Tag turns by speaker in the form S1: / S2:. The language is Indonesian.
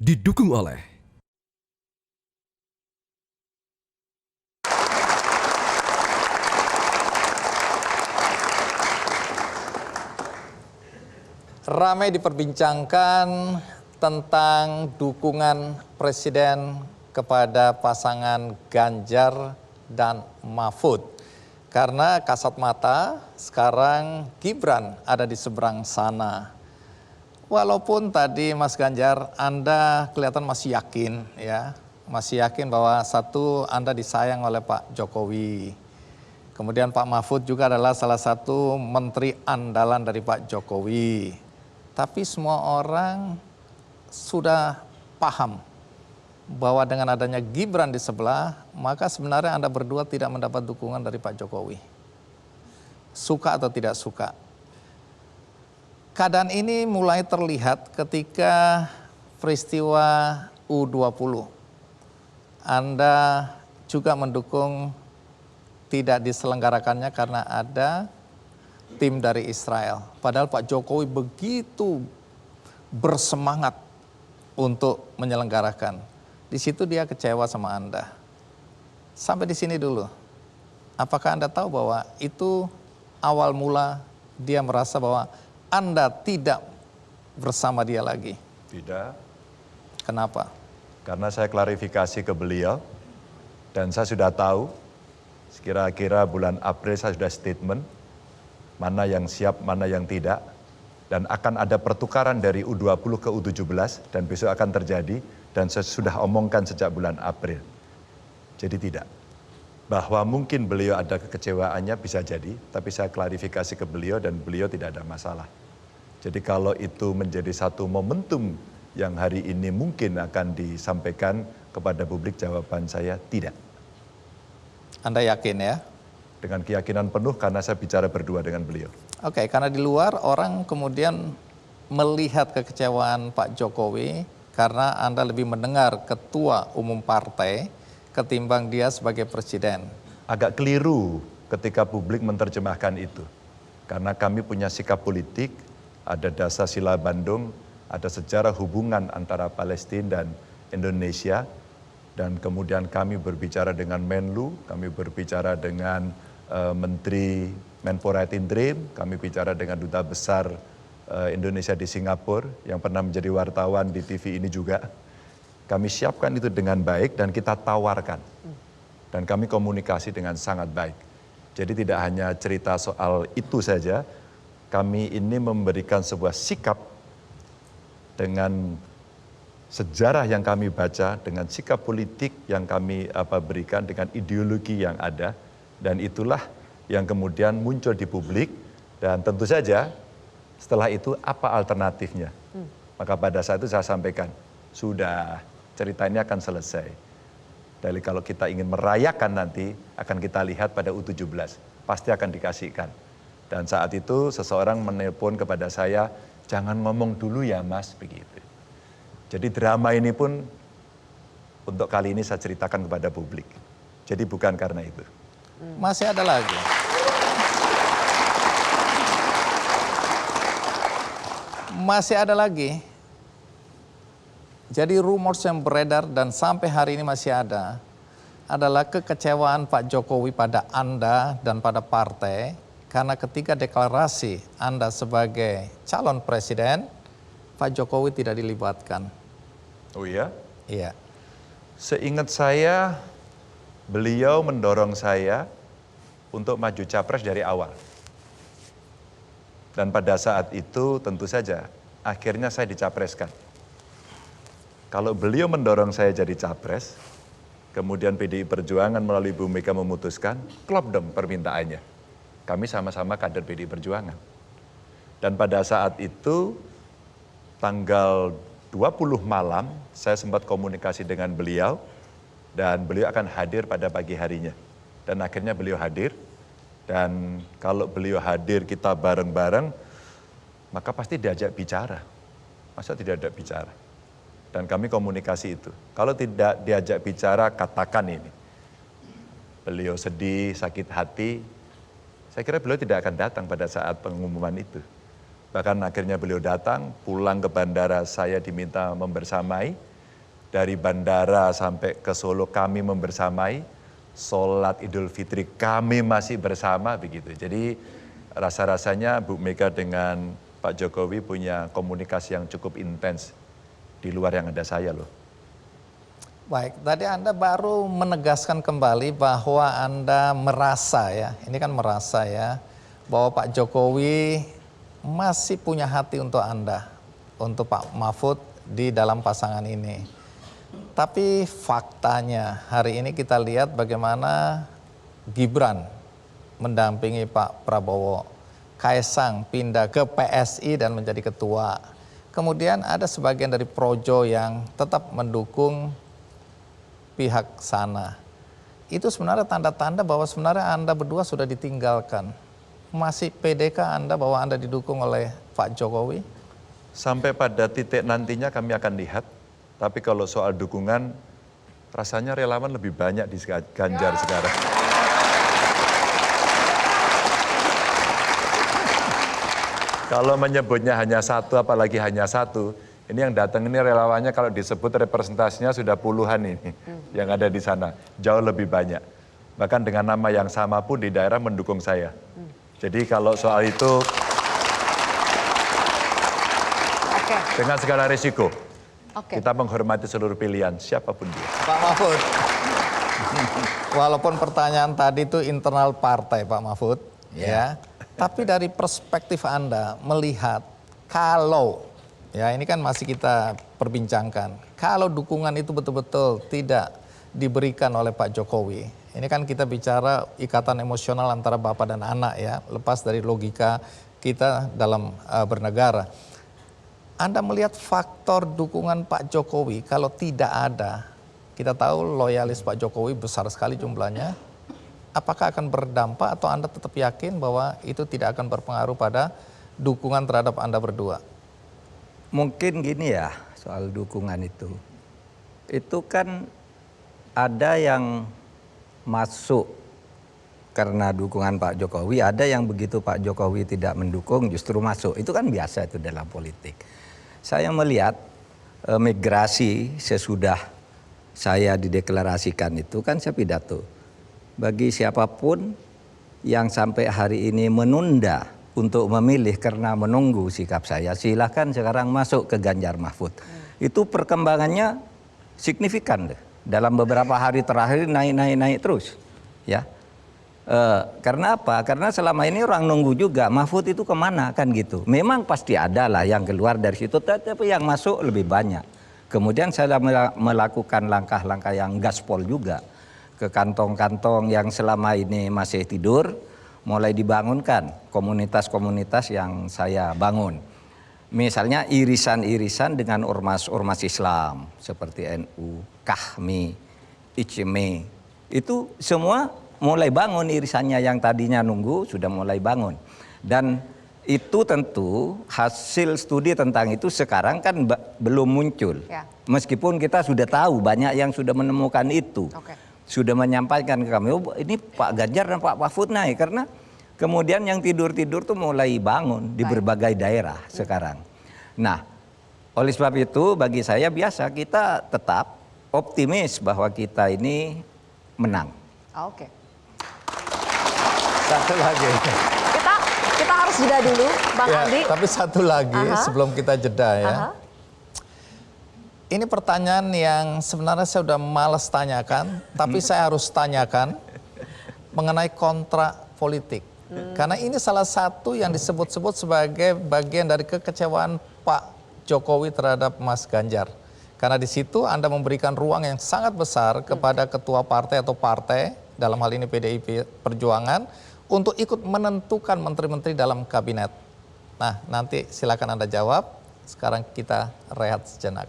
S1: didukung oleh
S2: ramai diperbincangkan tentang dukungan Presiden kepada pasangan Ganjar dan Mahfud. Karena kasat mata sekarang Gibran ada di seberang sana. Walaupun tadi Mas Ganjar Anda kelihatan masih yakin ya, masih yakin bahwa satu Anda disayang oleh Pak Jokowi. Kemudian Pak Mahfud juga adalah salah satu menteri andalan dari Pak Jokowi. Tapi semua orang sudah paham bahwa dengan adanya Gibran di sebelah, maka sebenarnya Anda berdua tidak mendapat dukungan dari Pak Jokowi. Suka atau tidak suka. Keadaan ini mulai terlihat ketika peristiwa U20. Anda juga mendukung tidak diselenggarakannya karena ada tim dari Israel. Padahal Pak Jokowi begitu bersemangat untuk menyelenggarakan. Di situ dia kecewa sama Anda. Sampai di sini dulu. Apakah Anda tahu bahwa itu awal mula dia merasa bahwa Anda tidak bersama dia lagi?
S3: Tidak.
S2: Kenapa?
S3: Karena saya klarifikasi ke beliau dan saya sudah tahu kira-kira bulan April saya sudah statement mana yang siap, mana yang tidak, dan akan ada pertukaran dari U20 ke U17 dan besok akan terjadi, dan saya sudah omongkan sejak bulan April. Jadi tidak. Bahwa mungkin beliau ada kekecewaannya bisa jadi, tapi saya klarifikasi ke beliau dan beliau tidak ada masalah. Jadi kalau itu menjadi satu momentum yang hari ini mungkin akan disampaikan kepada publik, jawaban saya tidak.
S2: Anda yakin ya?
S3: Dengan keyakinan penuh karena saya bicara berdua dengan beliau.
S2: Oke, karena di luar orang kemudian melihat kekecewaan Pak Jokowi karena Anda lebih mendengar ketua umum partai ketimbang dia sebagai presiden.
S3: Agak keliru ketika publik menerjemahkan itu. Karena kami punya sikap politik, ada dasar sila Bandung, ada sejarah hubungan antara Palestina dan Indonesia, dan kemudian kami berbicara dengan Menlu, kami berbicara dengan Menteri Menpora-Maritim, kami bicara dengan Duta Besar Indonesia di Singapura yang pernah menjadi wartawan di TV ini juga. Kami siapkan itu dengan baik dan kita tawarkan. Dan kami komunikasi dengan sangat baik. Jadi tidak hanya cerita soal itu saja, kami ini memberikan sebuah sikap dengan sejarah yang kami baca, dengan sikap politik yang kami berikan, dengan ideologi yang ada. Dan itulah yang kemudian muncul di publik, dan tentu saja setelah itu apa alternatifnya. Maka pada saat itu saya sampaikan, sudah cerita ini akan selesai. Dari kalau kita ingin merayakan nanti, akan kita lihat pada U17, pasti akan dikasihkan. Dan saat itu seseorang menelpon kepada saya, jangan ngomong dulu ya Mas, begitu. Jadi drama ini pun untuk kali ini saya ceritakan kepada publik. Jadi bukan karena itu.
S2: Masih ada lagi. Masih ada lagi. Jadi rumors yang beredar dan sampai hari ini masih ada adalah kekecewaan Pak Jokowi pada Anda dan pada partai karena ketika deklarasi Anda sebagai calon presiden, Pak Jokowi tidak dilibatkan.
S3: Oh iya?
S2: Iya.
S3: Seingat saya, beliau mendorong saya untuk maju capres dari awal. Dan pada saat itu tentu saja akhirnya saya dicapreskan. Kalau beliau mendorong saya jadi capres, kemudian PDI Perjuangan melalui Bu Mega memutuskan, klop dong permintaannya. Kami sama-sama kader PDI Perjuangan. Dan pada saat itu tanggal 20 malam saya sempat komunikasi dengan beliau dan beliau akan hadir pada pagi harinya. Dan akhirnya beliau hadir, dan kalau beliau hadir kita bareng-bareng, maka pasti diajak bicara. Masa tidak ada bicara? Dan kami komunikasi itu. Kalau tidak diajak bicara, katakan ini. Beliau sedih, sakit hati, saya kira beliau tidak akan datang pada saat pengumuman itu. Bahkan akhirnya beliau datang, pulang ke bandara, saya diminta membersamai, dari bandara sampai ke Solo kami membersamai, sholat Idul Fitri kami masih bersama begitu. Jadi rasa-rasanya Bu Mega dengan Pak Jokowi punya komunikasi yang cukup intens di luar yang ada saya loh.
S2: Baik, tadi Anda baru menegaskan kembali bahwa Anda merasa ya, ini kan merasa ya, bahwa Pak Jokowi masih punya hati untuk Anda, untuk Pak Mahfud di dalam pasangan ini. Tapi faktanya hari ini kita lihat bagaimana Gibran mendampingi Pak Prabowo, Kaisang pindah ke PSI dan menjadi ketua. Kemudian ada sebagian dari Projo yang tetap mendukung pihak sana. Itu sebenarnya tanda-tanda bahwa sebenarnya Anda berdua sudah ditinggalkan. Masih PDK Anda bahwa Anda didukung oleh Pak Jokowi?
S3: Sampai pada titik nantinya kami akan lihat. Tapi kalau soal dukungan, rasanya relawan lebih banyak di Ganjar sekarang. Kalau menyebutnya hanya satu, apalagi hanya satu, ini yang datang ini relawannya kalau disebut representasinya sudah puluhan ini yang ada di sana, jauh lebih banyak. Bahkan dengan nama yang sama pun di daerah mendukung saya. Jadi kalau soal itu, dengan segala risiko, kita menghormati seluruh pilihan, siapapun dia.
S2: Pak Mahfud, walaupun pertanyaan tadi itu internal partai Pak Mahfud, ya, tapi dari perspektif Anda melihat kalau, ya ini kan masih kita perbincangkan, kalau dukungan itu betul-betul tidak diberikan oleh Pak Jokowi, ini kan kita bicara ikatan emosional antara bapak dan anak ya, lepas dari logika kita dalam bernegara. Anda melihat faktor dukungan Pak Jokowi kalau tidak ada, kita tahu loyalis Pak Jokowi besar sekali jumlahnya, apakah akan berdampak atau Anda tetap yakin bahwa itu tidak akan berpengaruh pada dukungan terhadap Anda berdua?
S1: Mungkin gini ya soal dukungan itu kan ada yang masuk karena dukungan Pak Jokowi, ada yang begitu Pak Jokowi tidak mendukung justru masuk, itu kan biasa itu dalam politik. Saya melihat migrasi sesudah saya dideklarasikan itu kan saya pidato. Bagi siapapun yang sampai hari ini menunda untuk memilih karena menunggu sikap saya, silahkan sekarang masuk ke Ganjar Mahfud. Itu perkembangannya signifikan deh. Dalam beberapa hari terakhir naik terus. Ya. Karena apa? Karena selama ini orang nunggu juga Mahfud itu kemana kan gitu. Memang pasti ada lah yang keluar dari situ, tapi yang masuk lebih banyak. Kemudian saya melakukan langkah-langkah yang gaspol juga ke kantong-kantong yang selama ini masih tidur, mulai dibangunkan komunitas-komunitas yang saya bangun. Misalnya irisan-irisan dengan ormas-ormas Islam seperti NU, KAHMI, ICME, itu semua mulai bangun irisannya, yang tadinya nunggu sudah mulai bangun. Dan itu tentu hasil studi tentang itu sekarang kan belum muncul. Ya. Meskipun kita sudah tahu banyak yang sudah menemukan itu. Sudah menyampaikan ke kami, oh, ini Pak Ganjar dan Pak Mahfud naik. Karena kemudian yang tidur-tidur tuh mulai bangun di berbagai daerah sekarang. Nah, oleh sebab itu bagi saya biasa kita tetap optimis bahwa kita ini menang.
S2: Satu lagi.
S4: Kita harus jeda dulu, Bang Andi.
S2: Tapi satu lagi sebelum kita jeda ya. Ini pertanyaan yang sebenarnya saya udah malas tanyakan, tapi saya harus tanyakan mengenai kontrak politik. Karena ini salah satu yang disebut-sebut sebagai bagian dari kekecewaan Pak Jokowi terhadap Mas Ganjar. Karena di situ Anda memberikan ruang yang sangat besar kepada ketua partai atau partai, dalam hal ini PDIP Perjuangan, untuk ikut menentukan menteri-menteri dalam kabinet. Nah, nanti silakan Anda jawab. Sekarang kita rehat sejenak.